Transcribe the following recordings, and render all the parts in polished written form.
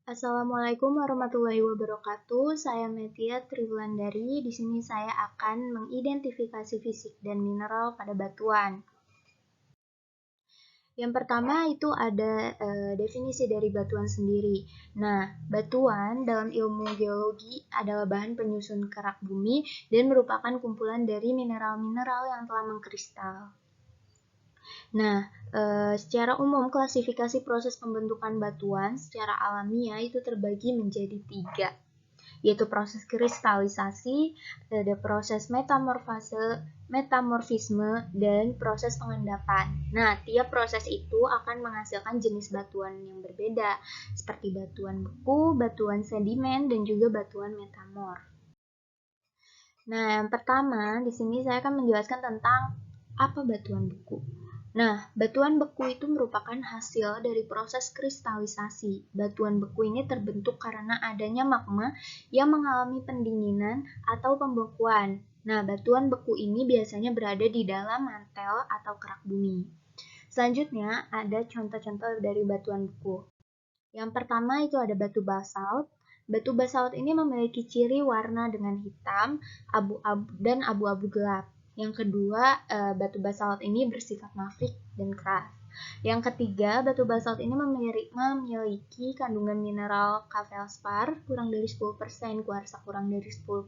Assalamualaikum warahmatullahi wabarakatuh. Saya Metia Triwulandari. Di sini saya akan mengidentifikasi fisik dan mineral pada batuan. Yang pertama itu ada definisi dari batuan sendiri. Nah, batuan dalam ilmu geologi adalah bahan penyusun kerak bumi dan merupakan kumpulan dari mineral-mineral yang telah mengkristal. Nah, secara umum klasifikasi proses pembentukan batuan secara alamiah itu terbagi menjadi 3, yaitu proses kristalisasi, ada proses metamorfisme, dan proses pengendapan. Nah, tiap proses itu akan menghasilkan jenis batuan yang berbeda, seperti batuan beku, batuan sedimen, dan juga batuan metamorf. Nah, yang pertama, di sini saya akan menjelaskan tentang apa batuan beku. Nah, batuan beku itu merupakan hasil dari proses kristalisasi. Batuan beku ini terbentuk karena adanya magma yang mengalami pendinginan atau pembekuan. Nah, batuan beku ini biasanya berada di dalam mantel atau kerak bumi. Selanjutnya, ada contoh-contoh dari batuan beku. Yang pertama itu ada batu basalt. Batu basalt ini memiliki ciri warna dengan hitam, abu-abu dan abu-abu gelap. Yang kedua, batu basalt ini bersifat maverick dan keras. Yang ketiga, batu basalt ini memiliki kandungan mineral K-feldspar kurang dari 10%, kuarsa kurang dari 10%,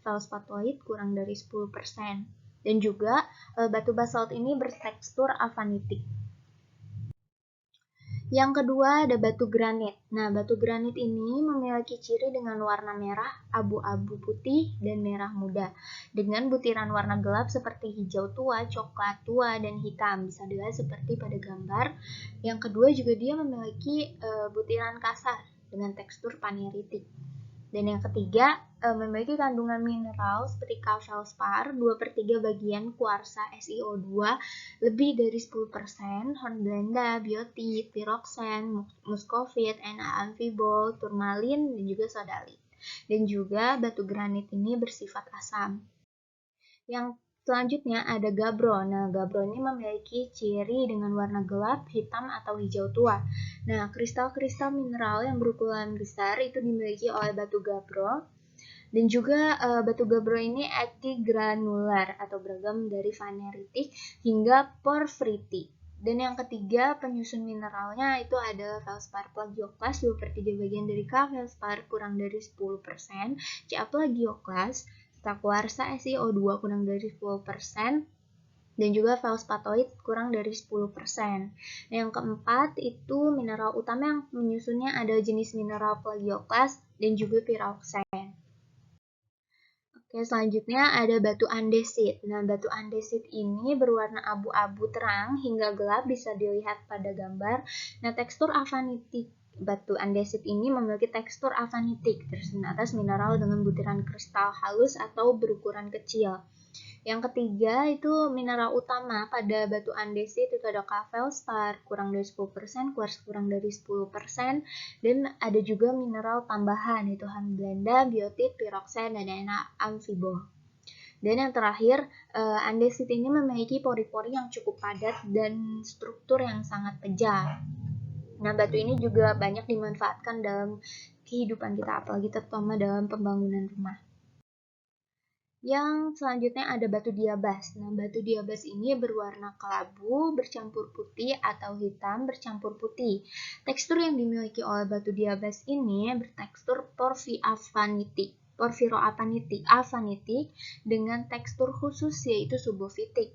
feldspatoid kurang dari 10%. Dan juga batu basalt ini bertekstur avanitik. Yang kedua ada batu granit. Nah, batu granit ini memiliki ciri dengan warna merah, abu-abu putih, dan merah muda. Dengan butiran warna gelap seperti hijau tua, coklat tua, dan hitam. Bisa dilihat seperti pada gambar. Yang kedua juga dia memiliki butiran kasar dengan tekstur paneritik. Dan yang ketiga, memiliki kandungan mineral seperti K-feldspar 2/3 bagian kuarsa SiO2 lebih dari 10%, hornblenda, biotit, piroksen, muskovit, Na-amfibol, turmalin, dan juga sodalit. Dan juga batu granit ini bersifat asam. Yang selanjutnya ada gabbro. Nah, gabbro ini memiliki ciri dengan warna gelap, hitam, atau hijau tua. Nah, kristal-kristal mineral yang berukuran besar itu dimiliki oleh batu gabbro. Dan juga batu gabbro ini epigranullar atau beragam dari vaneritik hingga porfiritik. Dan yang ketiga, penyusun mineralnya itu ada feldspar plagioklas 2/3 bagian dari K-feldspar kurang dari 10%, Ca plagioklas, kuarsa SiO2 kurang dari 10%, dan juga feldspatoid kurang dari 10%. Yang keempat itu mineral utama yang menyusunnya ada jenis mineral plagioklas dan juga piroksen. Oke, selanjutnya ada batu andesit. Nah, batu andesit ini berwarna abu-abu terang hingga gelap, bisa dilihat pada gambar. Nah, tekstur avanitik batu andesit ini memiliki tekstur avanitik, tersusun atas mineral dengan butiran kristal halus atau berukuran kecil. Yang ketiga itu mineral utama pada batu andesit itu ada K-feldspar kurang dari 10%, kuars kurang dari 10%, dan ada juga mineral tambahan itu hornblenda, biotit, piroksen, dan Na-amfibol. Dan yang terakhir, andesit ini memiliki pori-pori yang cukup padat dan struktur yang sangat kejam. Nah, batu ini juga banyak dimanfaatkan dalam kehidupan kita, apalagi terutama dalam pembangunan rumah. Yang selanjutnya ada batu diabas. Nah, batu diabas ini berwarna kelabu bercampur putih atau hitam bercampur putih. Tekstur yang dimiliki oleh batu diabas ini bertekstur porfiroavanitik dengan tekstur khusus yaitu subofitik.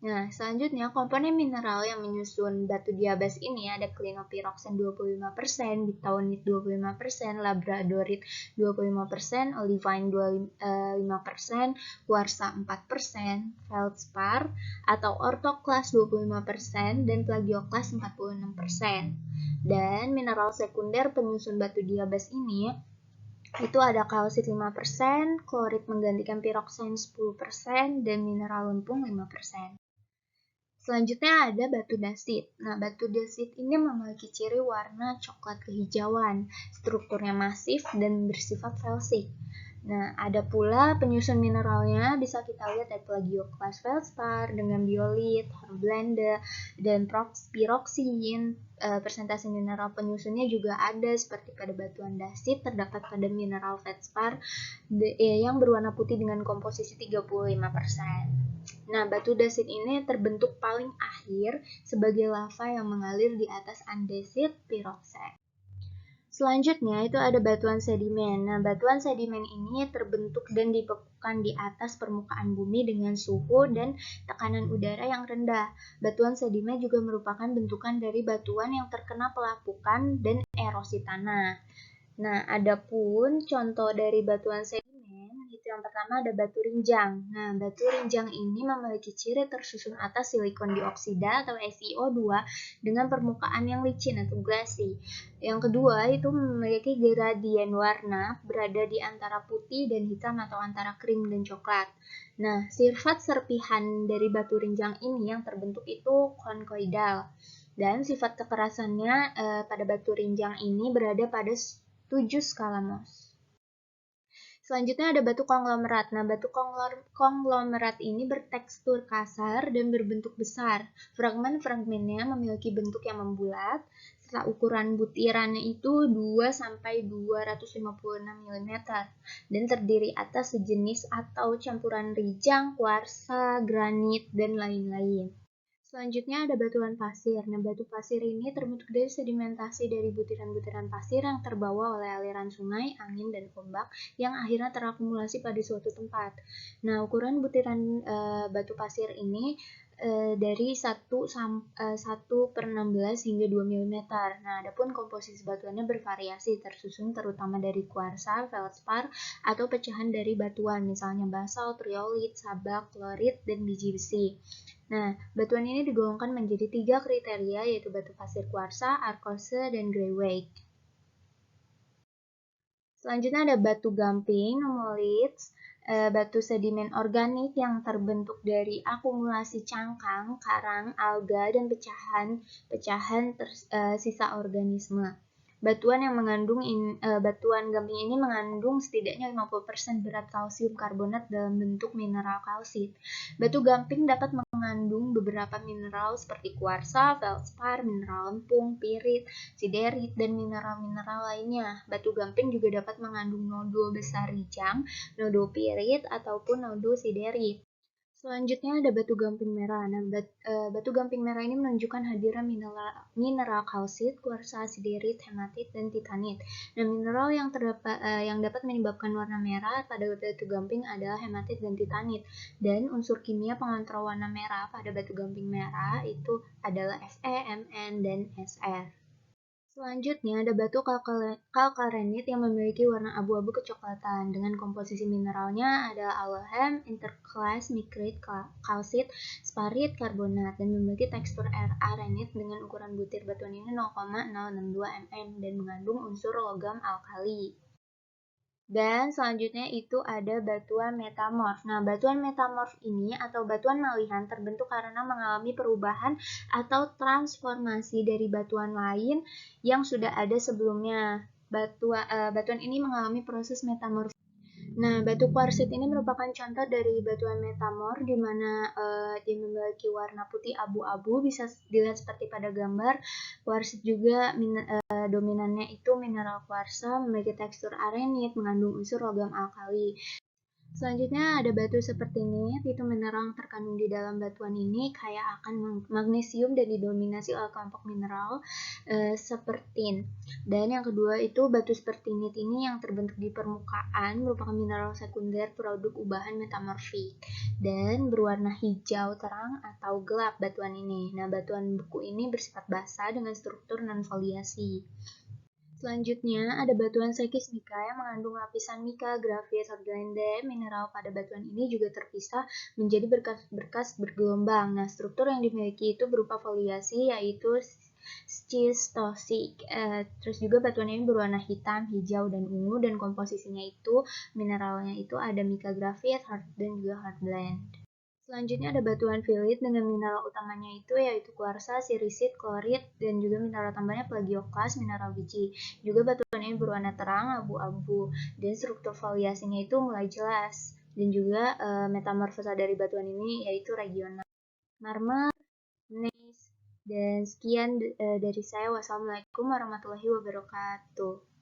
Nah, selanjutnya komponen mineral yang menyusun batu diabas ini ada klinopiroksen 25%, bitaunit 25%, labradorit 25%, olivine 25%, kuarsa 4%, feldspar atau ortoklas 25%, dan plagioklas 46%. Dan mineral sekunder penyusun batu diabas ini itu ada kalsit 5%, klorit menggantikan piroksen 10%, dan mineral lempung 5%. Selanjutnya ada batu dasit. Nah, batu dasit ini memiliki ciri warna coklat kehijauan, strukturnya masif dan bersifat felsik. Nah, ada pula penyusun mineralnya, bisa kita lihat dari plagioclase feldspar dengan biolit, hornblende, dan pyroxene. Persentase mineral penyusunnya juga ada, seperti pada batu andasit terdapat pada mineral feldspar yang berwarna putih dengan komposisi 35%. Nah, batu dasit ini terbentuk paling akhir sebagai lava yang mengalir di atas andesit pyroxene. Selanjutnya itu ada batuan sedimen. Nah, batuan sedimen ini terbentuk dan dibekukan di atas permukaan bumi dengan suhu dan tekanan udara yang rendah. Batuan sedimen juga merupakan bentukan dari batuan yang terkena pelapukan dan erosi tanah. Nah, adapun contoh dari batuan sedimen, itu yang pertama ada batu rinjang. Nah, batu rinjang ini memiliki ciri tersusun atas silikon dioksida atau SiO2 dengan permukaan yang licin atau glassy. Yang kedua, itu memiliki gradien warna berada di antara putih dan hitam atau antara krim dan coklat. Nah, sifat serpihan dari batu rinjang ini yang terbentuk itu konkoidal. Dan sifat kekerasannya pada batu rinjang ini berada pada 7 skala Mohs. Selanjutnya ada batu konglomerat. Nah, batu konglomerat ini bertekstur kasar dan berbentuk besar. Fragmen-fragmennya memiliki bentuk yang membulat, serta ukuran butirannya itu 2–256 mm, dan terdiri atas sejenis atau campuran rijang, kuarsa, granit, dan lain-lain. Selanjutnya ada batuan pasir. Nah, batu pasir ini terbentuk dari sedimentasi dari butiran-butiran pasir yang terbawa oleh aliran sungai, angin, dan ombak yang akhirnya terakumulasi pada suatu tempat. Nah, ukuran butiran batu pasir ini dari 1/16 hingga 2 mm. Nah, adapun komposisi batuannya bervariasi, tersusun terutama dari kuarsa, feldspar, atau pecahan dari batuan, misalnya basalt, riolit, sabak, klorit, dan biji besi. Nah, batuan ini digolongkan menjadi 3 kriteria, yaitu batu pasir kuarsa, arkose, dan greywacke. Selanjutnya ada batu gamping, nummulites, batu sedimen organik yang terbentuk dari akumulasi cangkang, karang, alga, dan pecahan sisa organisme. Batuan gamping ini mengandung setidaknya 50% berat kalsium karbonat dalam bentuk mineral kalsit. Batu gamping dapat mengandung beberapa mineral seperti kuarsa, feldspar, mineral lempung, pirit, siderit, dan mineral-mineral lainnya. Batu gamping juga dapat mengandung nodul besar rijang, nodul pirit, ataupun nodul siderit. Selanjutnya ada batu gamping merah. Nah, batu gamping merah ini menunjukkan hadirnya mineral kalsit, kuarsa, siderit, hematit, dan titanit. Nah, mineral yang dapat menyebabkan warna merah pada batu gamping adalah hematit dan titanit. Dan unsur kimia pengontrol warna merah pada batu gamping merah itu adalah Fe, Mn, dan Sr. Selanjutnya ada batu kalkarenit yang memiliki warna abu-abu kecoklatan. Dengan komposisi mineralnya adalah allohem, interclase micrite, kalsit, sparit, karbonat, dan memiliki tekstur arenit dengan ukuran butir batuan ini 0,062 mm dan mengandung unsur logam alkali. Dan selanjutnya itu ada batuan metamorf. Nah, batuan metamorf ini atau batuan malihan terbentuk karena mengalami perubahan atau transformasi dari batuan lain yang sudah ada sebelumnya. Batuan ini mengalami proses metamorf. Nah, batu kuarsit ini merupakan contoh dari batuan metamorf di mana dia memiliki warna putih abu-abu, bisa dilihat seperti pada gambar. Kuarsit juga dominannya itu mineral kuarsa, memiliki tekstur arenit, mengandung unsur logam alkali. Selanjutnya ada batu seperti nit, itu mineral yang terkandung di dalam batuan ini kaya akan magnesium dan didominasi oleh kelompok mineral sepertin. Dan yang kedua itu batu seperti nit ini yang terbentuk di permukaan merupakan mineral sekunder produk ubahan metamorfik dan berwarna hijau terang atau gelap batuan ini. Nah, batuan beku ini bersifat basah dengan struktur non-foliasi. Selanjutnya ada batuan sekismika yang mengandung lapisan mika, grafit, hornblende. Mineral pada batuan ini juga terpisah menjadi berkas bergelombang. Nah, struktur yang dimiliki itu berupa foliasi yaitu schistosik. Terus juga batuan ini berwarna hitam, hijau, dan ungu dan komposisinya itu mineralnya itu ada mika, grafit, dan juga hornblende. Selanjutnya ada batuan filit dengan mineral utamanya itu yaitu kuarsa, sirisit, klorit, dan juga mineral tambahnya plagioklas, mineral biji. Juga batuan ini berwarna terang, abu-abu, dan struktur foliasinya itu mulai jelas. Dan juga metamorfosa dari batuan ini yaitu regional. Marmer, gneiss, dan sekian dari saya. Wassalamualaikum warahmatullahi wabarakatuh.